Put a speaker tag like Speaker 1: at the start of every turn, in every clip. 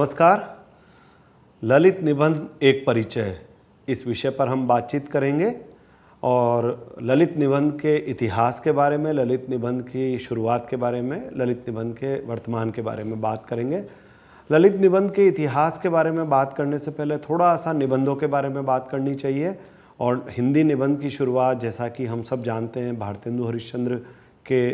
Speaker 1: नमस्कार। ललित निबंध एक परिचय, इस विषय पर हम बातचीत करेंगे और ललित निबंध के इतिहास के बारे में, ललित निबंध की शुरुआत के बारे में, ललित निबंध के वर्तमान के बारे में बात करेंगे। ललित निबंध के इतिहास के बारे में बात करने से पहले थोड़ा सा निबंधों के बारे में बात करनी चाहिए। और हिंदी निबंध की शुरुआत, जैसा कि हम सब जानते हैं, भारतेंदु हरिश्चंद्र के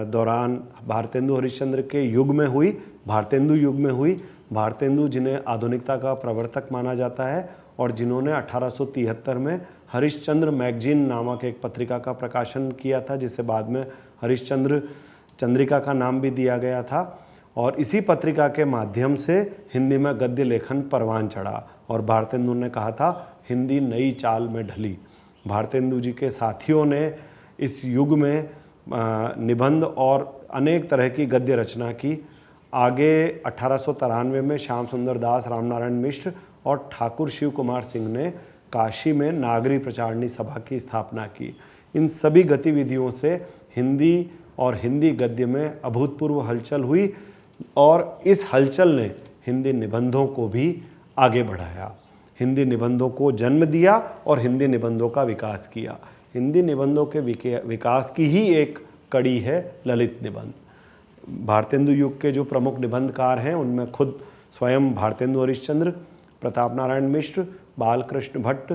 Speaker 1: दौरान, भारतेंदु हरिश्चंद्र के युग में हुई, भारतेंदु युग में हुई। भारतेंदु जिन्हें आधुनिकता का प्रवर्तक माना जाता है और जिन्होंने 1873 में हरिश्चंद्र मैगजीन नामक एक पत्रिका का प्रकाशन किया था, जिसे बाद में हरिश्चंद्र चंद्रिका का नाम भी दिया गया था। और इसी पत्रिका के माध्यम से हिंदी में गद्य लेखन परवान चढ़ा और भारतेंदु ने कहा था, हिंदी नई चाल में ढली। भारतेंदु जी के साथियों ने इस युग में निबंध और अनेक तरह की गद्य रचना की। आगे 1893 में श्याम सुंदर दास, रामनारायण मिश्र और ठाकुर शिव कुमार सिंह ने काशी में नागरी प्रचारणी सभा की स्थापना की। इन सभी गतिविधियों से हिंदी और हिंदी गद्य में अभूतपूर्व हलचल हुई और इस हलचल ने हिंदी निबंधों को भी आगे बढ़ाया, हिंदी निबंधों को जन्म दिया और हिंदी निबंधों का विकास किया। हिंदी निबंधों के विकास की ही एक कड़ी है ललित निबंध। भारतेंदु युग के जो प्रमुख निबंधकार हैं उनमें खुद स्वयं भारतेंदु हरिश्चंद्र, प्रताप नारायण मिश्र, बालकृष्ण भट्ट,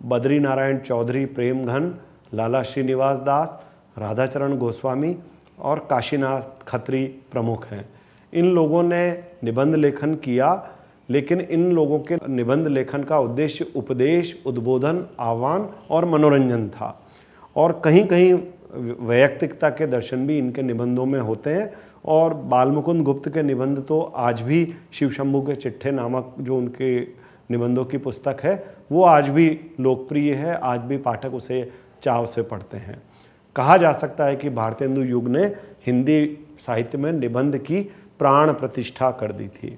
Speaker 1: बद्री नारायण चौधरी प्रेमघन, लाला श्रीनिवास दास, राधाचरण गोस्वामी और काशीनाथ खत्री प्रमुख हैं। इन लोगों ने निबंध लेखन किया, लेकिन इन लोगों के निबंध लेखन का उद्देश्य उपदेश, उद्बोधन, आह्वान और मनोरंजन था। और कहीं कहीं वैयक्तिकता के दर्शन भी इनके निबंधों में होते हैं। और बालमुकुंद गुप्त के निबंध तो आज भी, शिव शंभू के चिट्ठे नामक जो उनके निबंधों की पुस्तक है, वो आज भी लोकप्रिय है, आज भी पाठक उसे चाव से पढ़ते हैं। कहा जा सकता है कि भारतेंदु युग ने हिंदी साहित्य में निबंध की प्राण प्रतिष्ठा कर दी थी।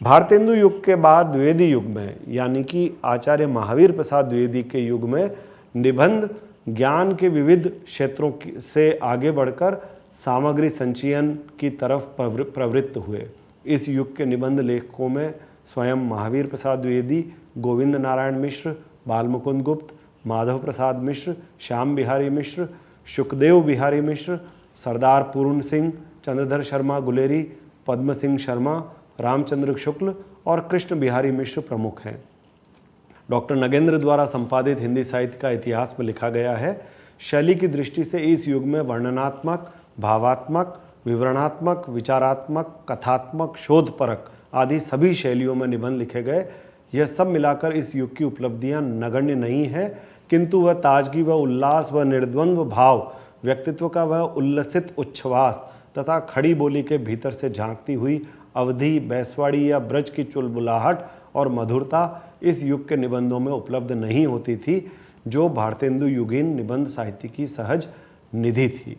Speaker 1: भारतेंदु युग के बाद द्विवेदी युग में, यानी कि आचार्य महावीर प्रसाद द्विवेदी के युग में, निबंध ज्ञान के विविध क्षेत्रों से आगे बढ़कर सामग्री संचयन की तरफ प्रवृत्त हुए। इस युग के निबंध लेखकों में स्वयं महावीर प्रसाद द्विवेदी, गोविंद नारायण मिश्र, बालमुकुंद गुप्त, माधव प्रसाद मिश्र, श्याम बिहारी मिश्र, सुखदेव बिहारी मिश्र, सरदार पूर्ण सिंह, चंद्रधर शर्मा गुलेरी, पद्म सिंह शर्मा, रामचंद्र शुक्ल और कृष्ण बिहारी मिश्र प्रमुख हैं। डॉक्टर नगेंद्र द्वारा संपादित हिंदी साहित्य का इतिहास में लिखा गया है, शैली की दृष्टि से इस युग में वर्णनात्मक, भावात्मक, विवरणात्मक, विचारात्मक, कथात्मक, शोधपरक आदि सभी शैलियों में निबंध लिखे गए। यह सब मिलाकर इस युग की उपलब्धियां नगण्य नहीं है, किंतु वह ताजगी व उल्लास व निर्द्वंद्व भाव, व्यक्तित्व का वह उल्लसित उच्छ्वास तथा खड़ी बोली के भीतर से झांकती हुई अवधि, बैसवाड़ी या ब्रज की चुलबुलाहट और मधुरता इस युग के निबंधों में उपलब्ध नहीं होती थी, जो भारतेंदु युगीन निबंध साहित्य की सहज निधि थी।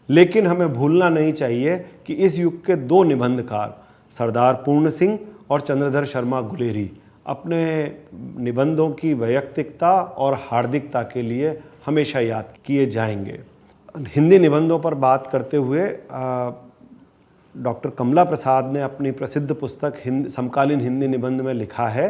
Speaker 1: लेकिन हमें भूलना नहीं चाहिए कि इस युग के दो निबंधकार, सरदार पूर्ण सिंह और चंद्रधर शर्मा गुलेरी, अपने निबंधों की वैयक्तिकता और हार्दिकता के लिए हमेशा याद किए जाएंगे। हिंदी निबंधों पर बात करते हुए डॉक्टर कमला प्रसाद ने अपनी प्रसिद्ध पुस्तक समकालीन हिंदी निबंध में लिखा है,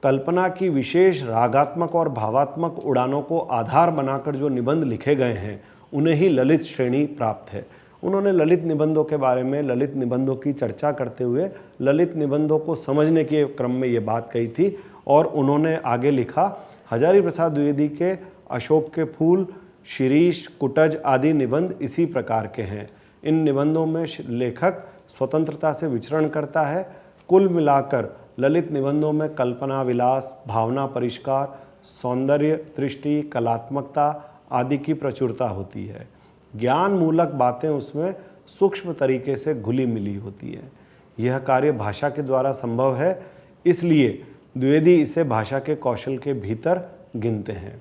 Speaker 1: कल्पना की विशेष रागात्मक और भावात्मक उड़ानों को आधार बनाकर जो निबंध लिखे गए हैं, उन्हें ही ललित श्रेणी प्राप्त है। उन्होंने ललित निबंधों के बारे में, ललित निबंधों की चर्चा करते हुए ललित निबंधों को समझने के क्रम में ये बात कही थी। और उन्होंने आगे लिखा, हजारी प्रसाद द्विवेदी के अशोक के फूल, शिरीष, कुटज आदि निबंध इसी प्रकार के हैं। इन निबंधों में लेखक स्वतंत्रता से विचरण करता है। कुल मिलाकर ललित निबंधों में कल्पना विलास, भावना परिष्कार, सौंदर्य दृष्टि, कलात्मकता आदि की प्रचुरता होती है। ज्ञान मूलक बातें उसमें सूक्ष्म तरीके से घुली मिली होती है। यह कार्य भाषा के द्वारा संभव है, इसलिए द्विवेदी इसे भाषा के कौशल के भीतर गिनते हैं।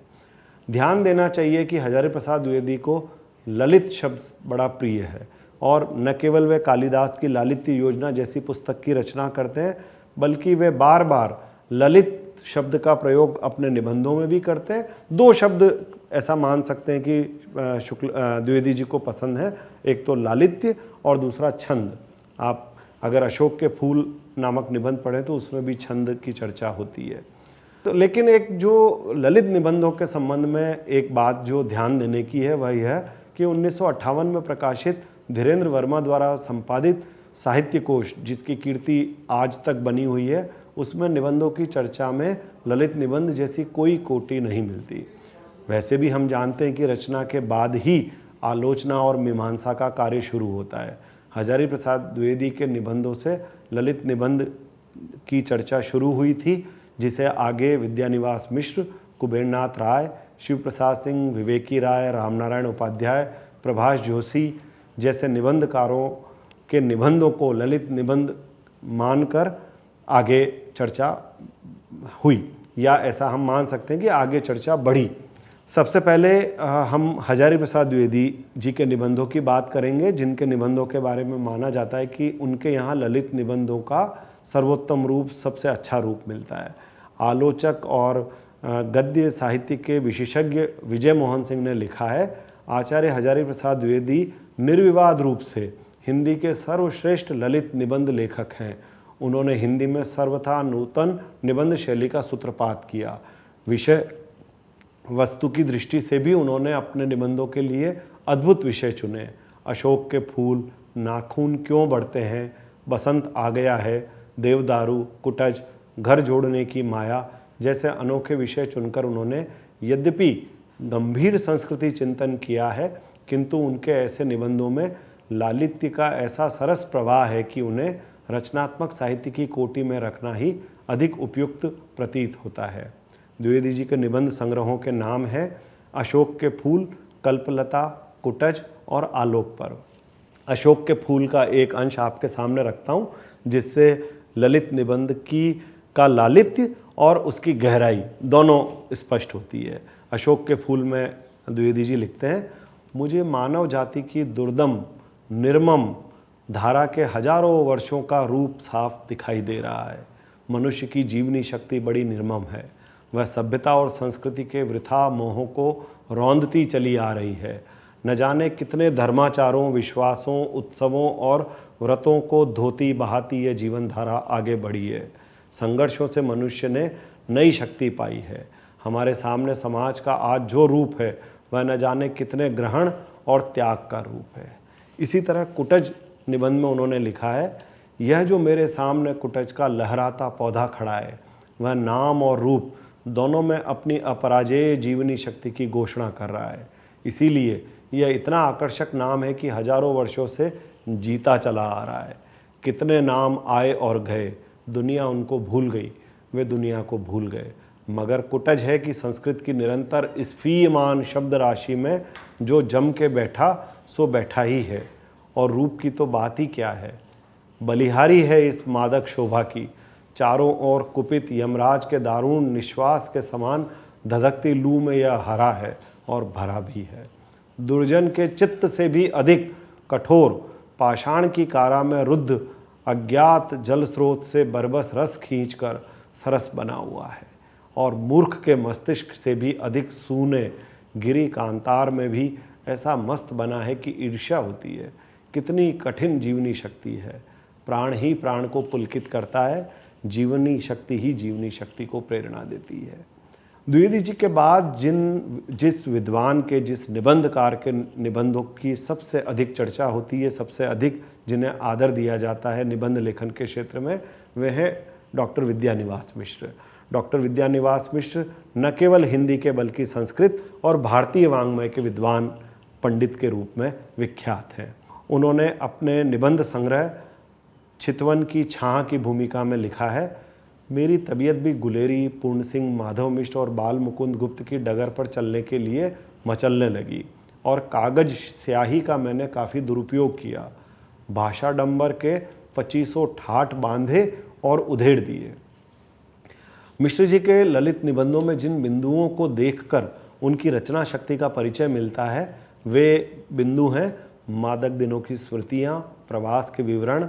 Speaker 1: ध्यान देना चाहिए कि हजारी प्रसाद द्विवेदी को ललित शब्द बड़ा प्रिय है और न केवल वे कालिदास की लालित्य योजना जैसी पुस्तक की रचना करते हैं, बल्कि वे बार बार ललित शब्द का प्रयोग अपने निबंधों में भी करते हैं। दो शब्द ऐसा मान सकते हैं कि द्विवेदी जी को पसंद है, एक तो लालित्य और दूसरा छंद। आप अगर अशोक के फूल नामक निबंध पढ़ें तो उसमें भी छंद की चर्चा होती है। तो लेकिन एक जो ललित निबंधों के संबंध में एक बात जो ध्यान देने की है वह यह कि 1958 में प्रकाशित धीरेन्द्र वर्मा द्वारा संपादित साहित्य कोश, जिसकी कीर्ति आज तक बनी हुई है, उसमें निबंधों की चर्चा में ललित निबंध जैसी कोई कोटि नहीं मिलती। वैसे भी हम जानते हैं कि रचना के बाद ही आलोचना और मीमांसा का कार्य शुरू होता है। हजारी प्रसाद द्विवेदी के निबंधों से ललित निबंध की चर्चा शुरू हुई थी, जिसे आगे विद्यानिवास मिश्र, कुबेरनाथ राय, शिव प्रसाद सिंह, विवेकी राय, रामनारायण उपाध्याय, प्रभाष जोशी जैसे निबंधकारों के निबंधों को ललित निबंध मानकर आगे चर्चा हुई, या ऐसा हम मान सकते हैं कि आगे चर्चा बढ़ी। सबसे पहले हम हजारी प्रसाद द्विवेदी जी के निबंधों की बात करेंगे, जिनके निबंधों के बारे में माना जाता है कि उनके यहाँ ललित निबंधों का सर्वोत्तम रूप, सबसे अच्छा रूप मिलता है। आलोचक और गद्य साहित्य के विशेषज्ञ विजय मोहन सिंह ने लिखा है, आचार्य हजारी प्रसाद द्विवेदी निर्विवाद रूप से हिंदी के सर्वश्रेष्ठ ललित निबंध लेखक हैं। उन्होंने हिंदी में सर्वथा नूतन निबंध शैली का सूत्रपात किया। विषय वस्तु की दृष्टि से भी उन्होंने अपने निबंधों के लिए अद्भुत विषय चुने। अशोक के फूल, नाखून क्यों बढ़ते हैं, बसंत आ गया है, देवदारू, कुटज, घर जोड़ने की माया जैसे अनोखे विषय चुनकर उन्होंने यद्यपि गंभीर संस्कृति चिंतन किया है, किंतु उनके ऐसे निबंधों में लालित्य का ऐसा सरस प्रवाह है कि उन्हें रचनात्मक साहित्य की कोटि में रखना ही अधिक उपयुक्त प्रतीत होता है। द्विवेदी जी के निबंध संग्रहों के नाम हैं अशोक के फूल, कल्पलता, कुटज और आलोक पर्व। अशोक के फूल का एक अंश आपके सामने रखता हूँ, जिससे ललित निबंध का लालित्य और उसकी गहराई दोनों स्पष्ट होती है। अशोक के फूल में द्विवेदी जी लिखते हैं, मुझे मानव जाति की दुर्दम निर्मम धारा के हजारों वर्षों का रूप साफ दिखाई दे रहा है। मनुष्य की जीवनी शक्ति बड़ी निर्मम है। वह सभ्यता और संस्कृति के वृथा मोहों को रौंदती चली आ रही है। न जाने कितने धर्माचारों, विश्वासों, उत्सवों और व्रतों को धोती बहाती यह जीवन धारा आगे बढ़ी है। संघर्षों से मनुष्य ने नई शक्ति पाई है। हमारे सामने समाज का आज जो रूप है वह न जाने कितने ग्रहण और त्याग का रूप है। इसी तरह कुटज निबंध में उन्होंने लिखा है, यह जो मेरे सामने कुटज का लहराता पौधा खड़ा है, वह नाम और रूप दोनों में अपनी अपराजेय जीवनी शक्ति की घोषणा कर रहा है। इसीलिए यह इतना आकर्षक नाम है कि हजारों वर्षों से जीता चला आ रहा है। कितने नाम आए और गए, दुनिया उनको भूल गई, वे दुनिया को भूल गए, मगर कुटज है कि संस्कृत की निरंतर स्फीयमान शब्द राशि में जो जम के बैठा सो बैठा ही है। और रूप की तो बात ही क्या है, बलिहारी है इस मादक शोभा की। चारों ओर कुपित यमराज के दारुण निश्वास के समान धधकती लू में यह हरा है और भरा भी है। दुर्जन के चित्त से भी अधिक कठोर पाषाण की कारा में रुद्ध अज्ञात जल स्रोत से बरबस रस खींचकर सरस बना हुआ है। और मूर्ख के मस्तिष्क से भी अधिक सूने गिरी कांतार में भी ऐसा मस्त बना है कि ईर्ष्या होती है। कितनी कठिन जीवनी शक्ति है। प्राण ही प्राण को पुलकित करता है, जीवनी शक्ति ही जीवनी शक्ति को प्रेरणा देती है। द्विवेदी जी के बाद जिस विद्वान के, जिस निबंधकार के निबंधों की सबसे अधिक चर्चा होती है, सबसे अधिक जिन्हें आदर दिया जाता है निबंध लेखन के क्षेत्र में, वे हैं डॉक्टर विद्यानिवास मिश्र। डॉक्टर विद्यानिवास मिश्र न केवल हिंदी के बल्कि संस्कृत और भारतीय वाङ्मय के विद्वान पंडित के रूप में विख्यात हैं। उन्होंने अपने निबंध संग्रह चितवन की छाह की भूमिका में लिखा है, मेरी तबीयत भी गुलेरी, पूर्ण सिंह, माधव मिश्र और बाल मुकुंद गुप्त की डगर पर चलने के लिए मचलने लगी और कागज स्याही का मैंने काफ़ी दुरुपयोग किया। भाषा डंबर के 2500 ठाठ बांधे और उधेड़ दिए। मिश्र जी के ललित निबंधों में जिन बिंदुओं को देखकर उनकी रचना शक्ति का परिचय मिलता है, वे बिंदु हैं मादक दिनों की स्मृतियाँ, प्रवास के विवरण,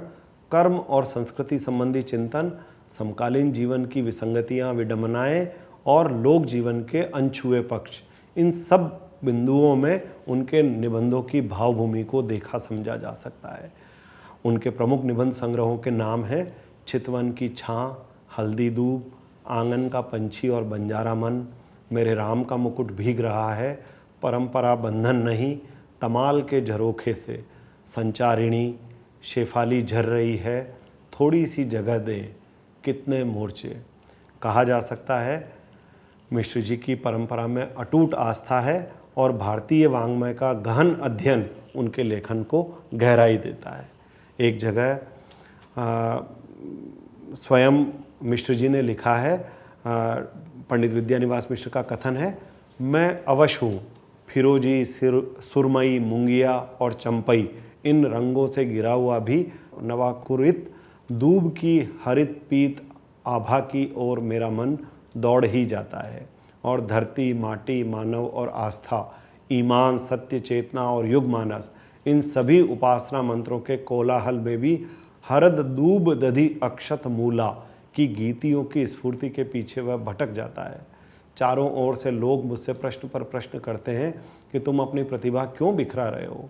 Speaker 1: कर्म और संस्कृति संबंधी चिंतन, समकालीन जीवन की विसंगतियाँ, विडंबनाएँ और लोक जीवन के अनछुए पक्ष। इन सब बिंदुओं में उनके निबंधों की भावभूमि को देखा समझा जा सकता है। उनके प्रमुख निबंध संग्रहों के नाम हैं चितवन की छाँ, हल्दी दूब, आंगन का पंछी और बंजारा मन, मेरे राम का मुकुट भीग रहा है, परंपरा बंधन नहीं, तमाल के झरोखे से, संचारिणी शेफाली झर रही है, थोड़ी सी जगह दे, कितने मोर्चे। कहा जा सकता है मिश्र जी की परंपरा में अटूट आस्था है और भारतीय वाङ्मय का गहन अध्ययन उनके लेखन को गहराई देता है। एक जगह स्वयं मिश्र जी ने लिखा है, पंडित विद्यानिवास मिश्र का कथन है, मैं अवश हूँ फिरोजी, सुरमई, मुंगिया और चंपई इन रंगों से गिरा हुआ भी नवाकुरित दूब की हरित पीत आभा की ओर मेरा मन दौड़ ही जाता है, और धरती, माटी, मानव और आस्था, ईमान, सत्य, चेतना और युग मानस, इन सभी उपासना मंत्रों के कोलाहल में भी हरद दूब दधि अक्षत मूला की गीतियों की स्फूर्ति के पीछे वह भटक जाता है। चारों ओर से लोग मुझसे प्रश्न पर प्रश्न करते हैं कि तुम अपनी प्रतिभा क्यों बिखरा रहे हो,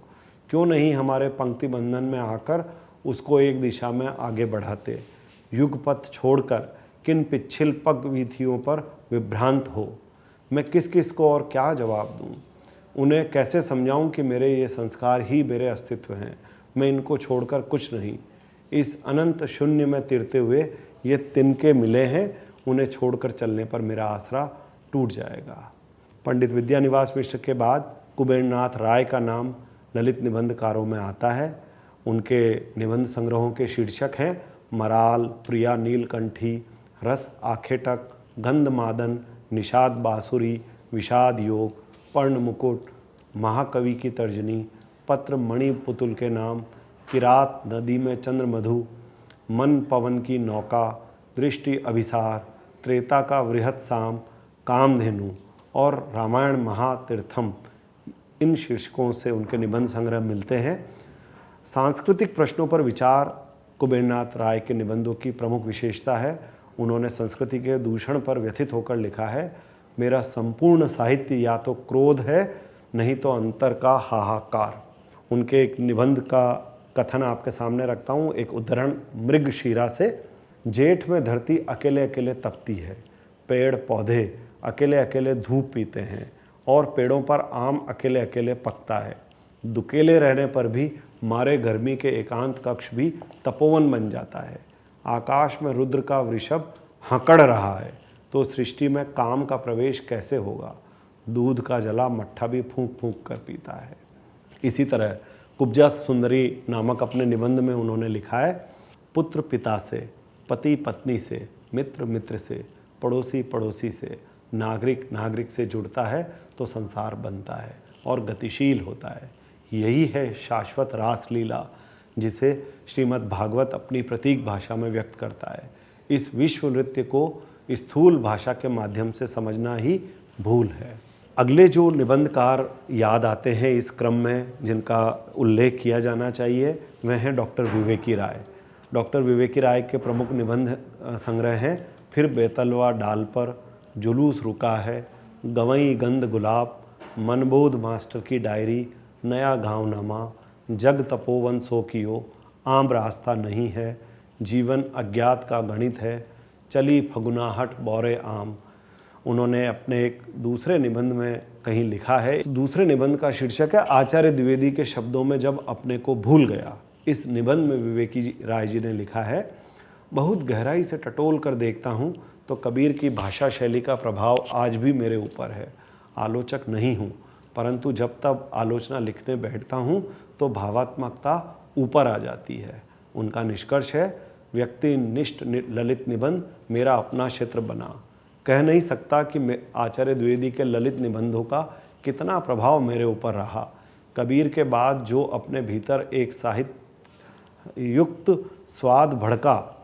Speaker 1: क्यों नहीं हमारे पंक्ति बंधन में आकर उसको एक दिशा में आगे बढ़ाते, युगपथ छोड़कर किन पिछिल पग वीथियों पर विभ्रांत हो। मैं किस किस को और क्या जवाब दूं, उन्हें कैसे समझाऊं कि मेरे ये संस्कार ही मेरे अस्तित्व हैं, मैं इनको छोड़कर कुछ नहीं। इस अनंत शून्य में तिरते हुए ये तिनके मिले हैं, उन्हें छोड़कर चलने पर मेरा आसरा टूट जाएगा। पंडित विद्यानिवास मिश्र के बाद कुबेरनाथ राय का नाम ललित निबंधकारों में आता है। उनके निबंध संग्रहों के शीर्षक हैं मराल, प्रिया नीलकंठी, रस आखेटक, गंध मादन, निषाद बांसुरी, विषाद योग, पर्ण मुकुट, महाकवि की तर्जनी, पत्र मणि पुतुल के नाम, किरात नदी में चंद्र मधु, मन पवन की नौका, दृष्टि अभिसार, त्रेता का वृहत साम, कामधेनु और रामायण महातीर्थम, इन शीर्षकों से उनके निबंध संग्रह मिलते हैं। सांस्कृतिक प्रश्नों पर विचार कुबेरनाथ राय के निबंधों की प्रमुख विशेषता है। उन्होंने संस्कृति के दूषण पर व्यथित होकर लिखा है, मेरा संपूर्ण साहित्य या तो क्रोध है, नहीं तो अंतर का हाहाकार। उनके एक निबंध का कथन आपके सामने रखता हूँ, एक उद्धरण मृगशिरा से। जेठ में धरती अकेले अकेले तपती है, पेड़ पौधे अकेले अकेले धूप पीते हैं और पेड़ों पर आम अकेले अकेले पकता है। दुकेले रहने पर भी मारे गर्मी के एकांत कक्ष भी तपोवन बन जाता है। आकाश में रुद्र का वृषभ हकड़ रहा है तो सृष्टि में काम का प्रवेश कैसे होगा। दूध का जला मट्ठा भी फूंक फूंक कर पीता है। इसी तरह कुब्जा सुंदरी नामक अपने निबंध में उन्होंने लिखा है, पुत्र पिता से, पति पत्नी से, मित्र मित्र से, पड़ोसी पड़ोसी से, नागरिक नागरिक से जुड़ता है तो संसार बनता है और गतिशील होता है। यही है शाश्वत रासलीला जिसे श्रीमद् भागवत अपनी प्रतीक भाषा में व्यक्त करता है। इस विश्व नृत्य को स्थूल भाषा के माध्यम से समझना ही भूल है। अगले जो निबंधकार याद आते हैं इस क्रम में जिनका उल्लेख किया जाना चाहिए वह हैं डॉक्टर विवेकी राय। डॉक्टर विवेकी राय के प्रमुख निबंध संग्रह हैं फिर बेतलवा डाल पर, जुलूस रुका है, गवई गंध गुलाब, मनबोध मास्टर की डायरी, नया घावनामा, जग तपोवन सो कियो, आम रास्ता नहीं है, जीवन अज्ञात का गणित है, चली फगुनाहट बौरे आम। उन्होंने अपने एक दूसरे निबंध में कहीं लिखा है, दूसरे निबंध का शीर्षक है आचार्य द्विवेदी के शब्दों में जब अपने को भूल गया। इस निबंध में विवेकी राय जी ने लिखा है, बहुत गहराई से टटोल कर देखता हूँ तो कबीर की भाषा शैली का प्रभाव आज भी मेरे ऊपर है। आलोचक नहीं हूँ, परंतु जब तब आलोचना लिखने बैठता हूँ तो भावात्मकता ऊपर आ जाती है। उनका निष्कर्ष है, व्यक्तिनिष्ठ ललित निबंध मेरा अपना क्षेत्र बना। कह नहीं सकता कि आचार्य द्विवेदी के ललित निबंधों का कितना प्रभाव मेरे ऊपर रहा। कबीर के बाद जो अपने भीतर एक साहित्य युक्त स्वाद भड़का,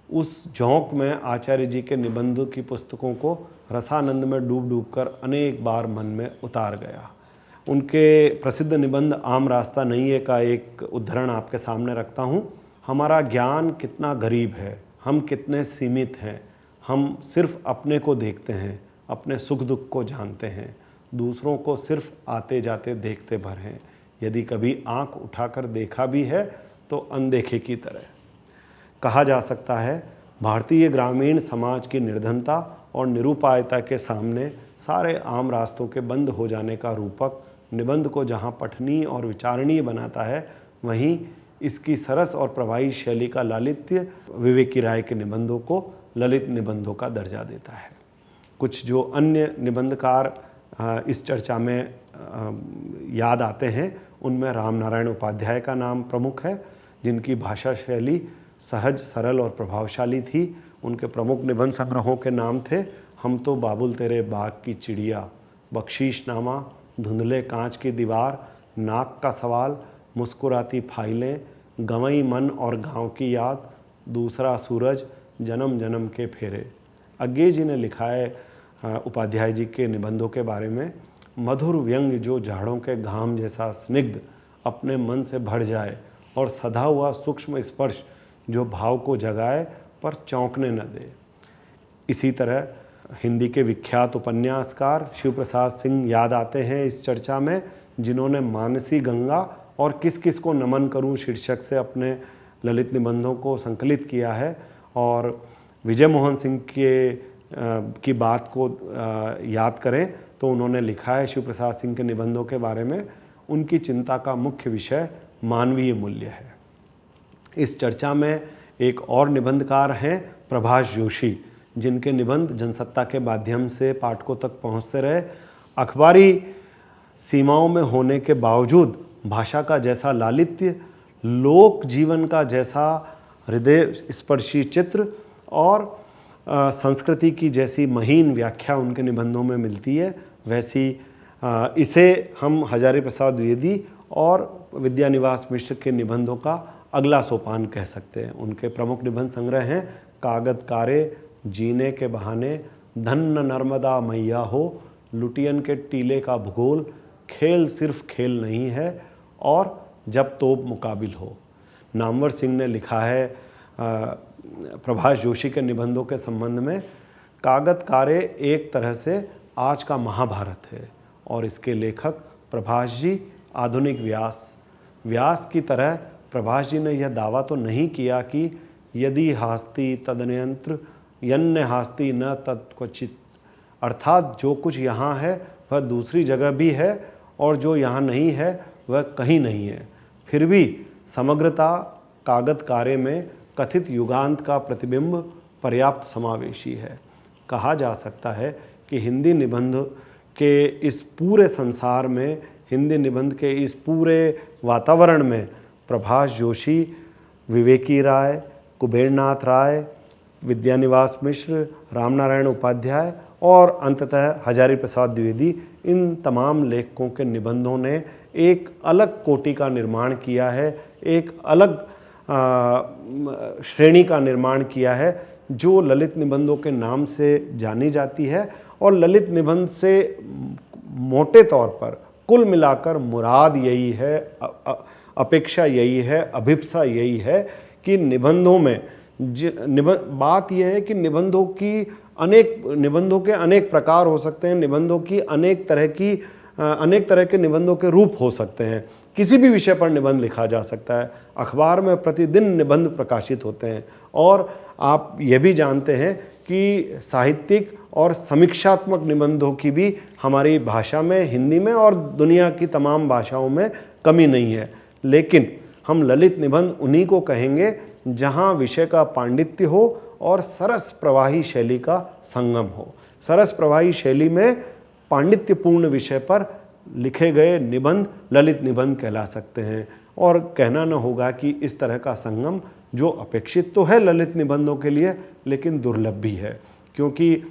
Speaker 1: उस झोंक में आचार्य जी के निबंधों की पुस्तकों को रसानंद में डूब डूब कर अनेक बार मन में उतार गया। उनके प्रसिद्ध निबंध आम रास्ता नहीं है का एक उद्धरण आपके सामने रखता हूँ। हमारा ज्ञान कितना गरीब है, हम कितने सीमित हैं, हम सिर्फ अपने को देखते हैं, अपने सुख दुख को जानते हैं, दूसरों को सिर्फ आते जाते देखते भर हैं। यदि कभी आंख उठाकर देखा भी है तो अनदेखे की तरह। कहा जा सकता है भारतीय ग्रामीण समाज की निर्धनता और निरुपायता के सामने सारे आम रास्तों के बंद हो जाने का रूपक निबंध को जहाँ पठनीय और विचारणीय बनाता है, वहीं इसकी सरस और प्रवाही शैली का लालित्य विवेकी राय के निबंधों को ललित निबंधों का दर्जा देता है। कुछ जो अन्य निबंधकार इस चर्चा में याद आते हैं, उनमें रामनारायण उपाध्याय का नाम प्रमुख है, जिनकी भाषा शैली सहज, सरल और प्रभावशाली थी। उनके प्रमुख निबंध संग्रहों के नाम थे हम तो बाबुल तेरे बाग की चिड़िया, बख्शीशनामा, धुंधले कांच की दीवार, नाक का सवाल, मुस्कुराती फाइलें, गंवई मन और गांव की याद, दूसरा सूरज, जन्म जन्म के फेरे। अज्ञे जी ने लिखा है उपाध्याय जी के निबंधों के बारे में, मधुर व्यंग जो झाड़ों के घाम जैसा स्निग्ध अपने मन से भर जाए और सधा हुआ सूक्ष्म स्पर्श जो भाव को जगाए पर चौंकने न दे। इसी तरह हिंदी के विख्यात उपन्यासकार शिव प्रसाद सिंह याद आते हैं इस चर्चा में, जिन्होंने मानसी गंगा और किस किस को नमन करूं शीर्षक से अपने ललित निबंधों को संकलित किया है। और विजय मोहन सिंह की बात को याद करें तो उन्होंने लिखा है शिव प्रसाद सिंह के निबंधों के बारे में, उनकी चिंता का मुख्य विषय मानवीय मूल्य है। इस चर्चा में एक और निबंधकार हैं प्रभाष जोशी, जिनके निबंध जनसत्ता के माध्यम से पाठकों तक पहुंचते रहे। अखबारी सीमाओं में होने के बावजूद भाषा का जैसा लालित्य, लोक जीवन का जैसा हृदय स्पर्शी चित्र और संस्कृति की जैसी महीन व्याख्या उनके निबंधों में मिलती है, वैसी इसे हम हजारी प्रसाद द्विवेदी और विद्यानिवास मिश्र के निबंधों का अगला सोपान कह सकते हैं। उनके प्रमुख निबंध संग्रह हैं कागद कारे, जीने के बहाने, धन्य नर्मदा मैया हो, लुटियन के टीले का भूगोल, खेल सिर्फ खेल नहीं है और जब तोप मुकाबिल हो। नामवर सिंह ने लिखा है प्रभाष जोशी के निबंधों के संबंध में, कागद कारे एक तरह से आज का महाभारत है और इसके लेखक प्रभाष जी आधुनिक व्यास की तरह प्रभाष जी ने यह दावा तो नहीं किया कि यदि हास्ति तदन्यंत्र यन्य हास्ति न तत्क्वचित, अर्थात जो कुछ यहाँ है वह दूसरी जगह भी है और जो यहाँ नहीं है वह कहीं नहीं है। फिर भी समग्रता कागद कारे में कथित युगांत का प्रतिबिंब पर्याप्त समावेशी है। कहा जा सकता है कि हिंदी निबंध के इस पूरे संसार में, हिंदी निबंध के इस पूरे वातावरण में प्रभाष जोशी, विवेकी राय, कुबेरनाथ राय, विद्यानिवास मिश्र, रामनारायण उपाध्याय और अंततः हजारी प्रसाद द्विवेदी, इन तमाम लेखकों के निबंधों ने एक अलग कोटि का निर्माण किया है, एक अलग श्रेणी का निर्माण किया है जो ललित निबंधों के नाम से जानी जाती है। और ललित निबंध से मोटे तौर पर कुल मिलाकर मुराद यही है, अपेक्षा यही है, अभिप्सा यही है कि निबंधों में बात यह है कि निबंधों के अनेक प्रकार हो सकते हैं, निबंधों की अनेक तरह के निबंधों के रूप हो सकते हैं। किसी भी विषय पर निबंध लिखा जा सकता है। अखबार में प्रतिदिन निबंध प्रकाशित होते हैं और आप ये भी जानते हैं कि साहित्यिक और समीक्षात्मक निबंधों की भी हमारी भाषा में, हिंदी में और दुनिया की तमाम भाषाओं में कमी नहीं है। लेकिन हम ललित निबंध उन्हीं को कहेंगे जहाँ विषय का पांडित्य हो और सरस प्रवाही शैली का संगम हो। सरस प्रवाही शैली में पांडित्यपूर्ण विषय पर लिखे गए निबंध ललित निबंध कहला सकते हैं। और कहना न होगा कि इस तरह का संगम जो अपेक्षित तो है ललित निबंधों के लिए, लेकिन दुर्लभ भी है, क्योंकि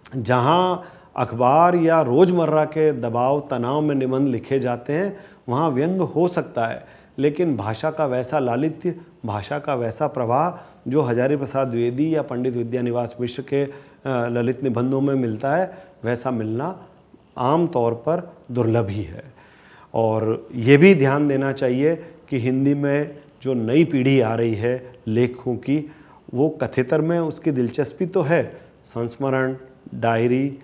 Speaker 1: जहाँ अखबार या रोज़मर्रा के दबाव तनाव में निबंध लिखे जाते हैं वहाँ व्यंग हो सकता है, लेकिन भाषा का वैसा लालित्य, भाषा का वैसा प्रवाह जो हजारी प्रसाद द्विवेदी या पंडित विद्यानिवास मिश्र के ललित निबंधों में मिलता है, वैसा मिलना आम तौर पर दुर्लभ ही है। और ये भी ध्यान देना चाहिए कि हिंदी में जो नई पीढ़ी आ रही है लेखकों की, वो कथेतर में उसकी दिलचस्पी तो है, संस्मरण, डायरी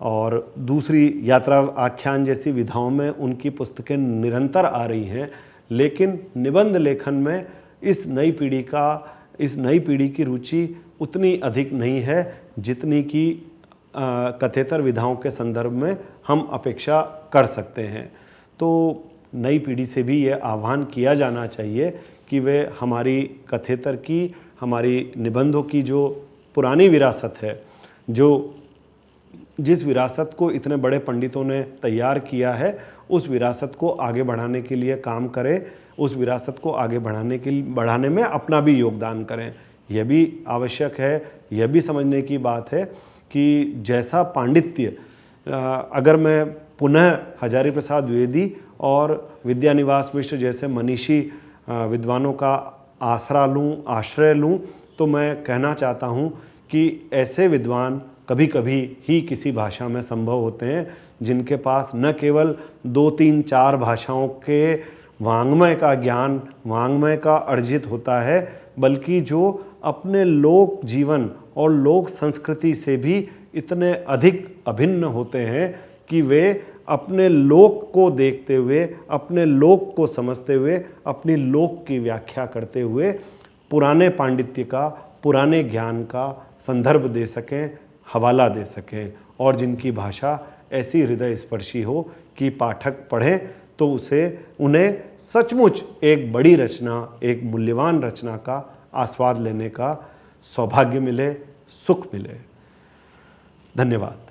Speaker 1: और दूसरी यात्रा आख्यान जैसी विधाओं में उनकी पुस्तकें निरंतर आ रही हैं, लेकिन निबंध लेखन में इस नई पीढ़ी का इस नई पीढ़ी की रुचि उतनी अधिक नहीं है जितनी कि कथेतर विधाओं के संदर्भ में हम अपेक्षा कर सकते हैं। तो नई पीढ़ी से भी ये आह्वान किया जाना चाहिए कि वे हमारी कथेतर की, हमारी निबंधों की जो पुरानी विरासत है, जो जिस विरासत को इतने बड़े पंडितों ने तैयार किया है, उस विरासत को आगे बढ़ाने के लिए काम करें, उस विरासत को आगे बढ़ाने में अपना भी योगदान करें। यह भी आवश्यक है, यह भी समझने की बात है कि जैसा पांडित्य अगर मैं पुनः हजारी प्रसाद द्विवेदी और विद्यानिवास मिश्र जैसे मनीषी विद्वानों का आसरा लूँ, आश्रय लूँ, तो मैं कहना चाहता हूँ कि ऐसे विद्वान कभी कभी ही किसी भाषा में संभव होते हैं, जिनके पास न केवल 2, 3, 4 भाषाओं के वाङ्मय का ज्ञान, वाङ्मय का अर्जित होता है, बल्कि जो अपने लोक जीवन और लोक संस्कृति से भी इतने अधिक अभिन्न होते हैं कि वे अपने लोक को देखते हुए, अपने लोक को समझते हुए, अपनी लोक की व्याख्या करते हुए पुराने पांडित्य का, पुराने ज्ञान का संदर्भ दे सकें, हवाला दे सकें, और जिनकी भाषा ऐसी हृदय स्पर्शी हो कि पाठक पढ़ें तो उन्हें सचमुच एक बड़ी रचना, एक मूल्यवान रचना का आस्वाद लेने का सौभाग्य मिले, सुख मिले। धन्यवाद।